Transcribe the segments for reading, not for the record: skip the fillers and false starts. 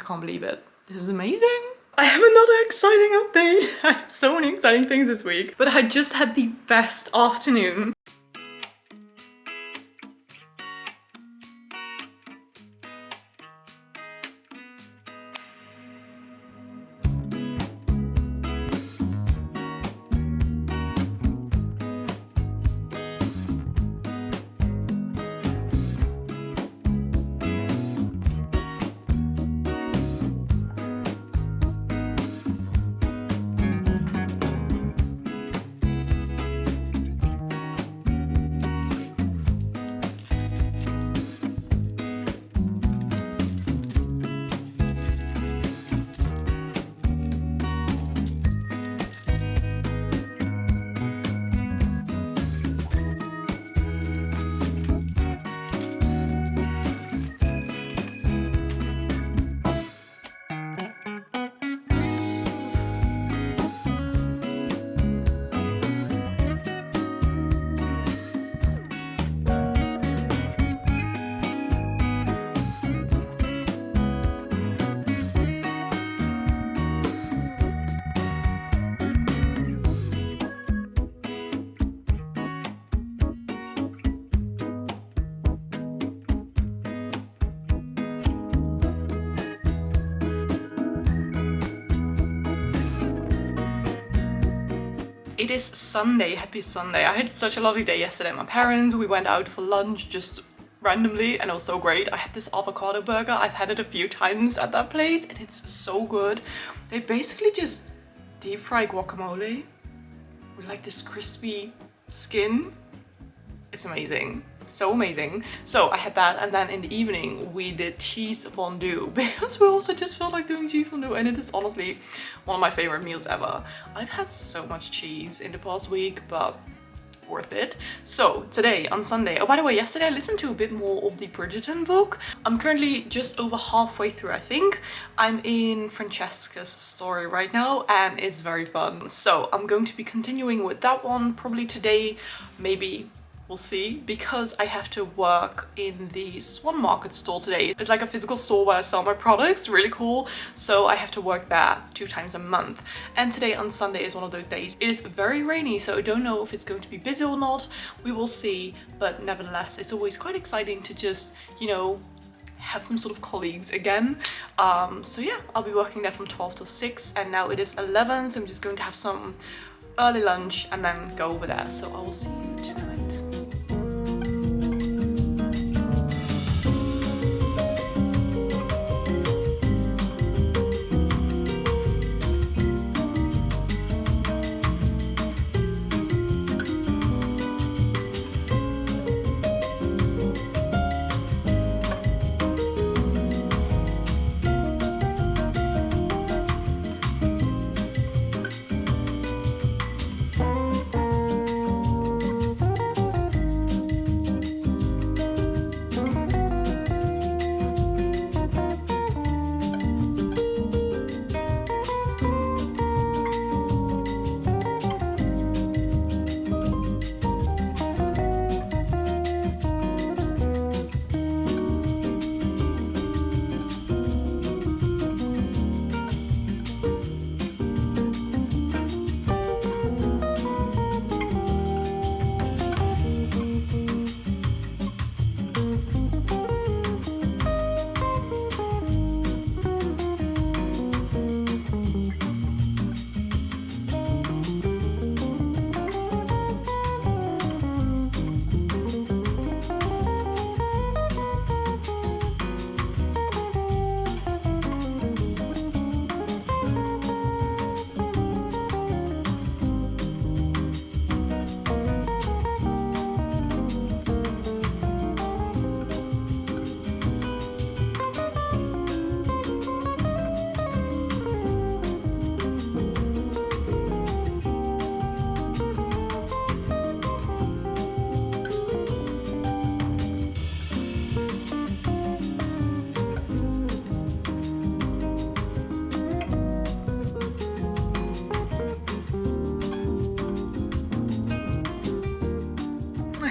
can't believe it. This is amazing. I have another exciting update. I have so many exciting things this week, but I just had the best afternoon. It is Sunday, happy Sunday. I had such a lovely day yesterday at my parents. We went out for lunch just randomly and it was so great. I had this avocado burger. I've had it a few times at that place and it's so good. They basically just deep fry guacamole with like this crispy skin. It's amazing. So amazing. So I had that, and then in the evening we did cheese fondue because we also just felt like doing cheese fondue, and it is honestly one of my favorite meals ever. I've had so much cheese in the past week, but worth it. So today on Sunday, oh by the way, yesterday I listened to a bit more of the Bridgerton book. I'm currently just over halfway through, I think. I'm in Francesca's story right now and it's very fun. So I'm going to be continuing with that one probably today, maybe. We'll see, because I have to work in the Swan market store today. It's like a physical store where I sell my products, really cool. So I have to work there 2 times a month. And today on Sunday is one of those days. It is very rainy, so I don't know if it's going to be busy or not. We will see, but nevertheless, it's always quite exciting to just, you know, have some sort of colleagues again. So yeah, I'll be working there from 12 till 6 and now it is 11, so I'm just going to have some early lunch and then go over there. So I will see you tonight.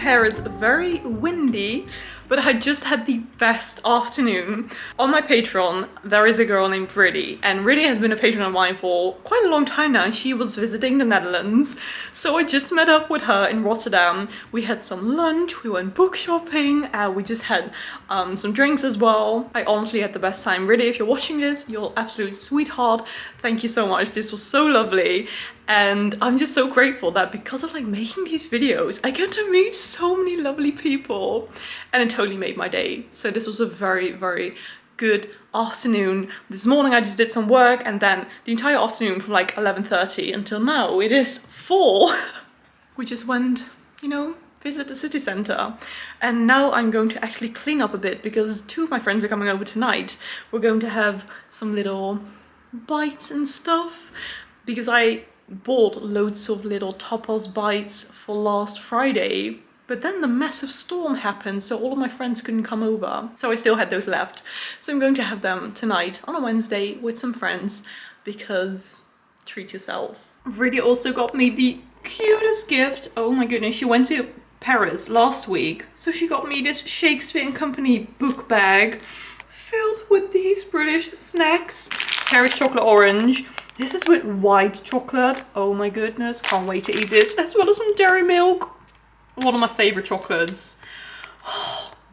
hair is very windy, but I just had the best afternoon. On my Patreon, there is a girl named Britt, and Britt has been a patron of mine for quite a long time now, and she was visiting the Netherlands. So I just met up with her in Rotterdam. We had some lunch, we went book shopping, we just had some drinks as well. I honestly had the best time. Britt, if you're watching this, you're an absolute sweetheart. Thank you so much. This was so lovely. And I'm just so grateful that because of like making these videos, I get to meet so many lovely people, and it totally made my day. So this was a very, very good afternoon. This morning I just did some work, and then the entire afternoon from like 11:30 until now, it is 4. We just went, you know, visit the city center. And now I'm going to actually clean up a bit because 2 of my friends are coming over tonight. We're going to have some little bites and stuff because I bought loads of little tapas bites for last Friday, but then the massive storm happened, so all of my friends couldn't come over, so I still had those left. So I'm going to have them tonight on a Wednesday with some friends, because treat yourself. Britt also got me the cutest gift. Oh my goodness, she went to Paris last week, so she got me this Shakespeare & Company book bag filled with these British snacks. Paris chocolate orange. This is with white chocolate. Oh my goodness, can't wait to eat this. As well as some dairy milk. One of my favorite chocolates.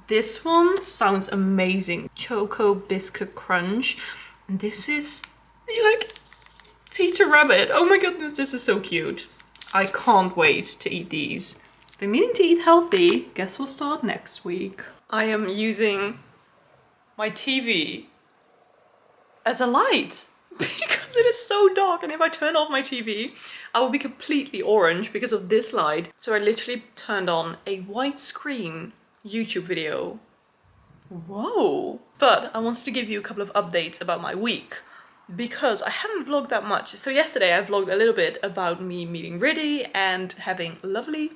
This one sounds amazing. Choco biscuit crunch. And this is like Peter Rabbit. Oh my goodness, this is so cute. I can't wait to eat these. Been meaning to eat healthy. Guess we'll start next week. I am using my TV as a light because it is so dark, and if I turn off my TV I will be completely orange because of this light. So I literally turned on a white screen YouTube video. Whoa! But I wanted to give you a couple of updates about my week because I haven't vlogged that much. So yesterday I vlogged a little bit about me meeting Britt and having lovely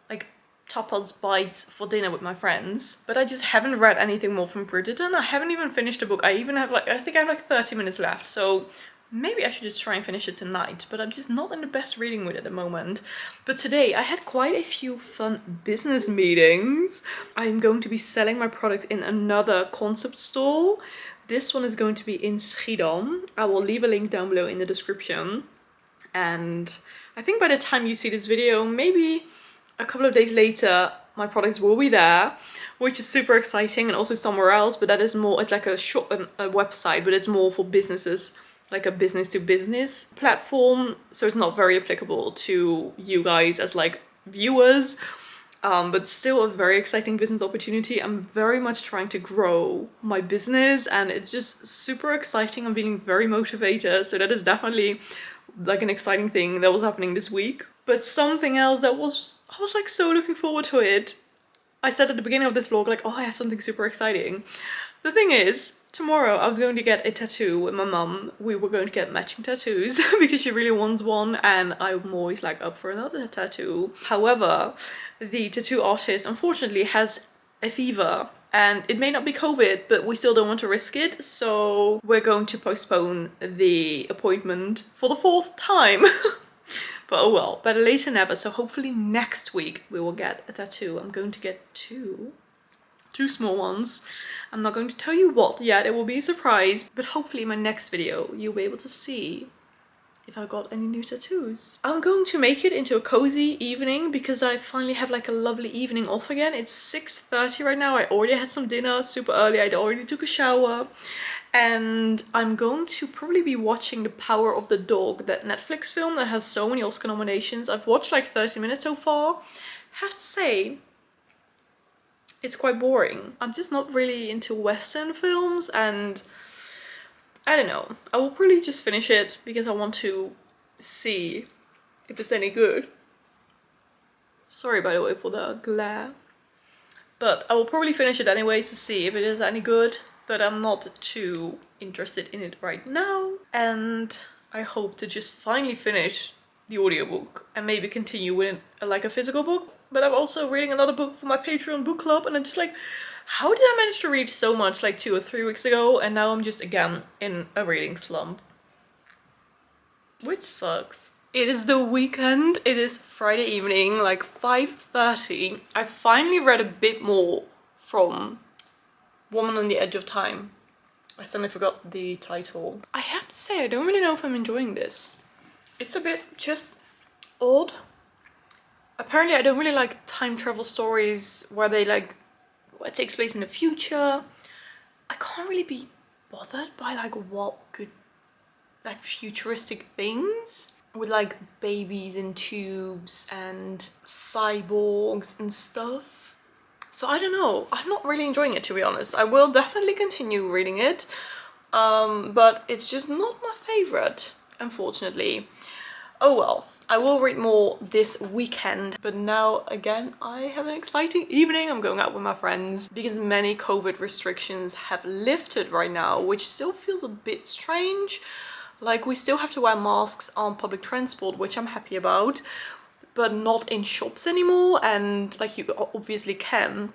like tapas bites for dinner with my friends, but I just haven't read anything more from Readathon. I haven't even finished the book. I think I have like 30 minutes left, so maybe I should just try and finish it tonight, but I'm just not in the best reading mood at the moment. But today I had quite a few fun business meetings. I'm going to be selling my product in another concept store. This one is going to be in Schiedam. I will leave a link down below in the description, and I think by the time you see this video, maybe a couple of days later, my products will be there, which is super exciting, and also somewhere else, but that is more, it's like a website, but it's more for businesses, like a business to business platform, so it's not very applicable to you guys as like viewers, but still a very exciting business opportunity. I'm very much trying to grow my business, and it's just super exciting. I'm feeling very motivated, so that is definitely like an exciting thing that was happening this week. But something else that I was like so looking forward to it. I said at the beginning of this vlog, like, oh, I have something super exciting. The thing is, tomorrow I was going to get a tattoo with my mum. We were going to get matching tattoos because she really wants one, and I'm always like up for another tattoo. However, the tattoo artist unfortunately has a fever, and it may not be COVID, but we still don't want to risk it, so we're going to postpone the appointment for the 4th time. But oh well, better late than never. So hopefully next week we will get a tattoo. I'm going to get two small ones. I'm not going to tell you what yet, it will be a surprise, but hopefully in my next video you'll be able to see if I got any new tattoos. I'm going to make it into a cozy evening because I finally have like a lovely evening off again. It's 6:30 right now. I already had some dinner super early. I already took a shower. And I'm going to probably be watching The Power of the Dog, that Netflix film that has so many Oscar nominations. I've watched like 30 minutes so far. Have to say, it's quite boring. I'm just not really into Western films, and I don't know. I will probably just finish it because I want to see if it's any good. Sorry, by the way, for the glare. But I will probably finish it anyway to see if it is any good. But I'm not too interested in it right now. And I hope to just finally finish the audiobook and maybe continue with like a physical book. But I'm also reading another book for my Patreon book club, and I'm just like, how did I manage to read so much like 2 or 3 weeks ago, and now I'm just again in a reading slump, which sucks. It is the weekend. It is Friday evening, like 5:30. I finally read a bit more from Woman on the Edge of Time. I suddenly forgot the title. I have to say, I don't really know if I'm enjoying this. It's a bit just odd. Apparently I don't really like time travel stories where they like, what takes place in the future. I can't really be bothered by like what could, like futuristic things with like babies in tubes and cyborgs and stuff. So I don't know, I'm not really enjoying it, to be honest. I will definitely continue reading it, but it's just not my favorite, unfortunately. Oh well, I will read more this weekend, but now again I have an exciting evening. I'm going out with my friends because many COVID restrictions have lifted right now, which still feels a bit strange. Like, we still have to wear masks on public transport, which I'm happy about, but not in shops anymore. And like, you obviously can,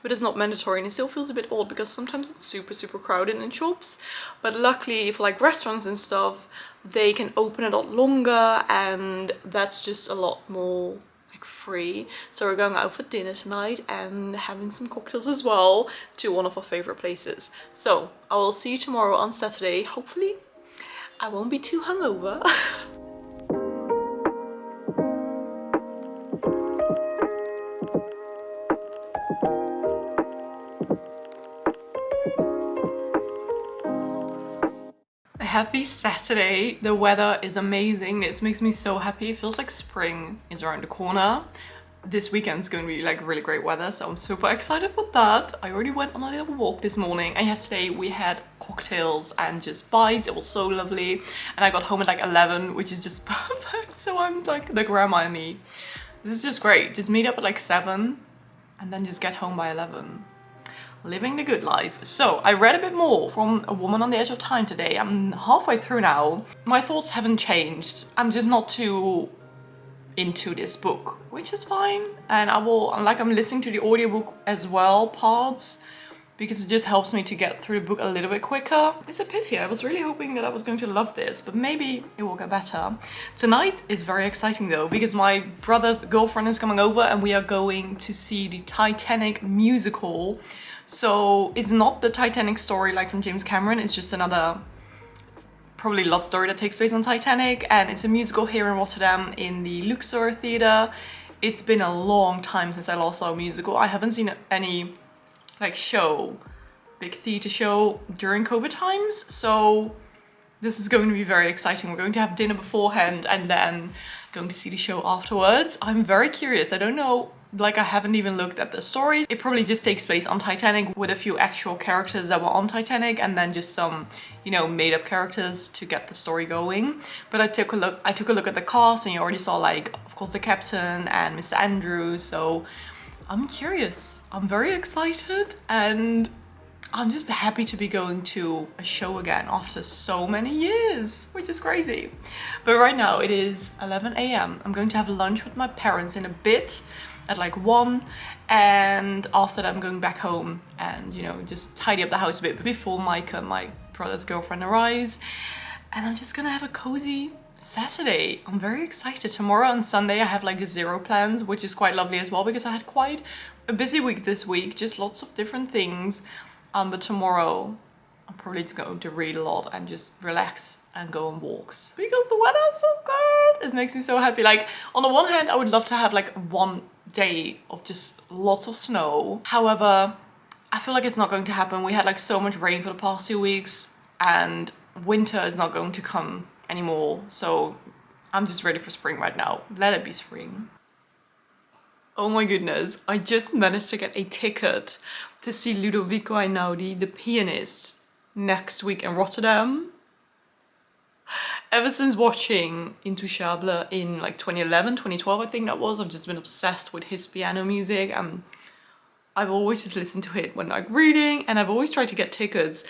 but it's not mandatory, and it still feels a bit odd because sometimes it's super crowded in shops. But luckily for like restaurants and stuff, they can open a lot longer, and that's just a lot more like free. So we're going out for dinner tonight and having some cocktails as well to one of our favorite places. So I will see you tomorrow on Saturday. Hopefully I won't be too hungover. Happy Saturday. The weather is amazing. This makes me so happy. It feels like spring is around the corner. This weekend's going to be like really great weather, so I'm super excited for that. I already went on a little walk this morning, and yesterday we had cocktails and just bites. It was so lovely, and I got home at like 11, which is just perfect. So I'm like the grandma in me. This is just great. Just meet up at like 7 and then just get home by 11. Living the good life. So I read a bit more from A Woman on the Edge of Time today. I'm halfway through now. My thoughts haven't changed. I'm just not too into this book, which is fine. And I'm listening to the audiobook as well, parts, because it just helps me to get through the book a little bit quicker. It's a pity. I was really hoping that I was going to love this, but maybe it will get better. Tonight is very exciting though, because my brother's girlfriend is coming over and we are going to see the Titanic musical. So it's not the Titanic story like from James Cameron, it's just another probably love story that takes place on Titanic, and it's a musical here in Rotterdam in the Luxor Theatre. It's been a long time since I last saw a musical. I haven't seen any like big theatre show during COVID times, so this is going to be very exciting. We're going to have dinner beforehand and then going to see the show afterwards. I'm very curious. I don't know, like I haven't even looked at the stories. It probably just takes place on Titanic with a few actual characters that were on Titanic and then just some, you know, made up characters to get the story going. But I took a look at the cast, and you already saw like, of course, the captain and Mr. Andrews. So I'm curious. I'm very excited, and I'm just happy to be going to a show again after so many years, which is crazy. But right now it is 11 a.m. I'm going to have lunch with my parents in a bit at like 1, and after that I'm going back home and, you know, just tidy up the house a bit before Micah, my brother's girlfriend, arrives. And I'm just gonna have a cozy Saturday. I'm very excited. Tomorrow and Sunday I have like 0 plans, which is quite lovely as well, because I had quite a busy week this week, just lots of different things. But tomorrow I'm probably just going to read a lot and just relax and go on walks because the weather is so good. It makes me so happy. Like, on the one hand, I would love to have like 1 day of just lots of snow. However, I feel like it's not going to happen. We had like so much rain for the past 2 weeks, and winter is not going to come anymore. So I'm just ready for spring right now. Let it be spring. Oh my goodness, I just managed to get a ticket to see Ludovico Einaudi, the pianist, next week in Rotterdam. Ever since watching Intouchable in like 2011, 2012 I think that was, I've just been obsessed with his piano music. I've always just listened to it when like reading, and I've always tried to get tickets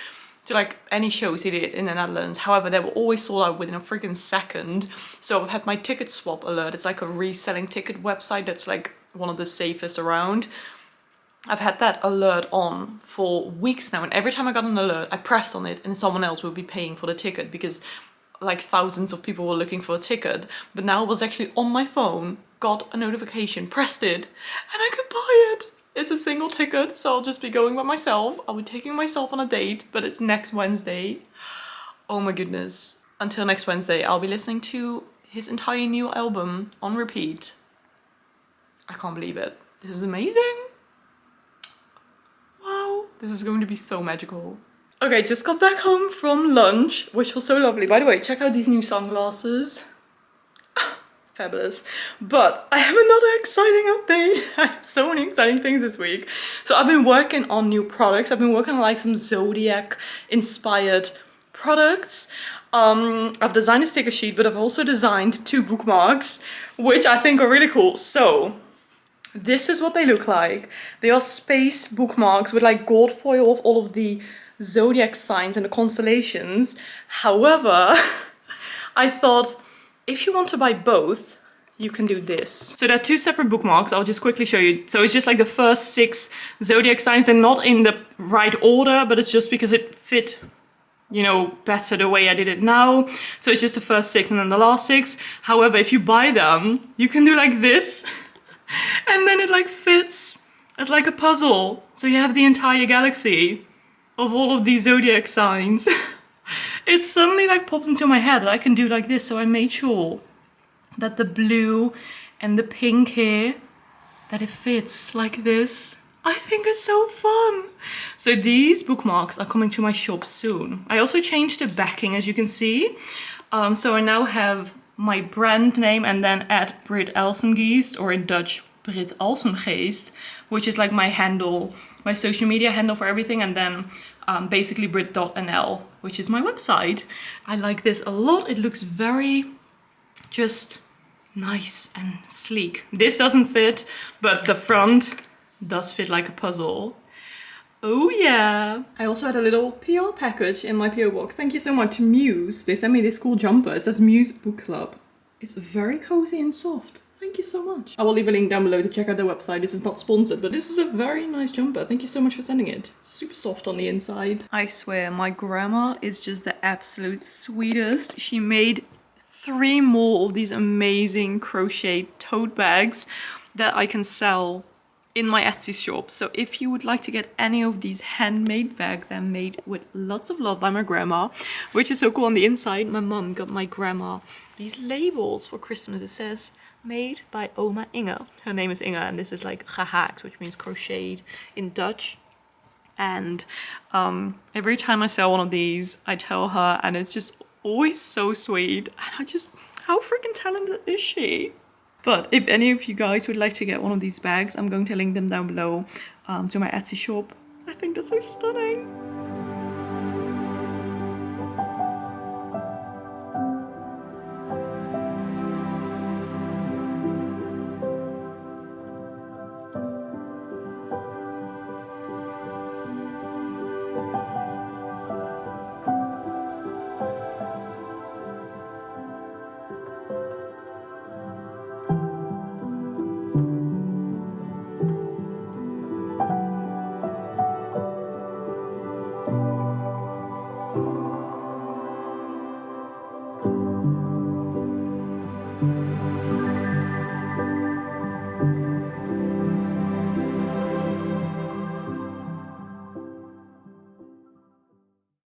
to like any shows he did in the Netherlands. However, they were always sold out within a freaking second. So I've had my ticket swap alert. It's like a reselling ticket website that's like one of the safest around. I've had that alert on for weeks now, and every time I got an alert, I pressed on it and someone else would be paying for the ticket because like thousands of people were looking for a ticket. But now it was actually on my phone, got a notification, pressed it, and I could buy it. It's a single ticket, so I'll just be going by myself. I'll be taking myself on a date, but it's next Wednesday. Oh my goodness. Until next Wednesday, I'll be listening to his entire new album on repeat. I can't believe it. This is amazing. Wow, this is going to be so magical. Okay, just got back home from lunch, which was so lovely. By the way, check out these new sunglasses. Fabulous. But I have another exciting update. I have so many exciting things this week. So I've been working on new products. I've been working on like some Zodiac inspired products. I've designed a sticker sheet, but I've also designed 2 bookmarks, which I think are really cool. So this is what they look like. They are space bookmarks with like gold foil of all of the Zodiac signs and the constellations. However, I thought, if you want to buy both, you can do this. So there are 2 separate bookmarks. I'll just quickly show you. So it's just like the first 6 Zodiac signs. They're not in the right order, but it's just because it fit, you know, better the way I did it now. So it's just the first 6 and then the last 6. However, if you buy them, you can do like this. And then it like fits as like a puzzle. So you have the entire galaxy of all of these Zodiac signs. It suddenly like popped into my head that I can do like this, so I made sure that the blue and the pink here, that it fits like this. I think it's so fun. So these bookmarks are coming to my shop soon. I also changed the backing, as you can see. So I now have my brand name and then at Britt Alsemgeest, or in Dutch, Britt Alsemgeest, which is like my handle, my social media handle for everything, and then basically Britt.nl, which is my website. I like this a lot. It looks very just nice and sleek. This doesn't fit, but the front does fit like a puzzle. Oh yeah. I also had a little PR package in my PO box. Thank you so much, Muse. They sent me this cool jumper. It says Muse Book Club. It's very cozy and soft. Thank you so much. I will leave a link down below to check out their website. This is not sponsored, but this is a very nice jumper. Thank you so much for sending it. It's super soft on the inside. I swear, my grandma is just the absolute sweetest. She made 3 more of these amazing crochet tote bags that I can sell in my Etsy shop. So if you would like to get any of these handmade bags that are made with lots of love by my grandma, which is so cool on the inside, my mum got my grandma these labels for Christmas. It says, made by Oma Inge. Her name is Inge, and this is like gehaakt, which means crocheted in Dutch. And every time I sell one of these, I tell her, and it's just always so sweet. And I just, how freaking talented is she? But if any of you guys would like to get one of these bags, I'm going to link them down below to my Etsy shop. I think they're so stunning.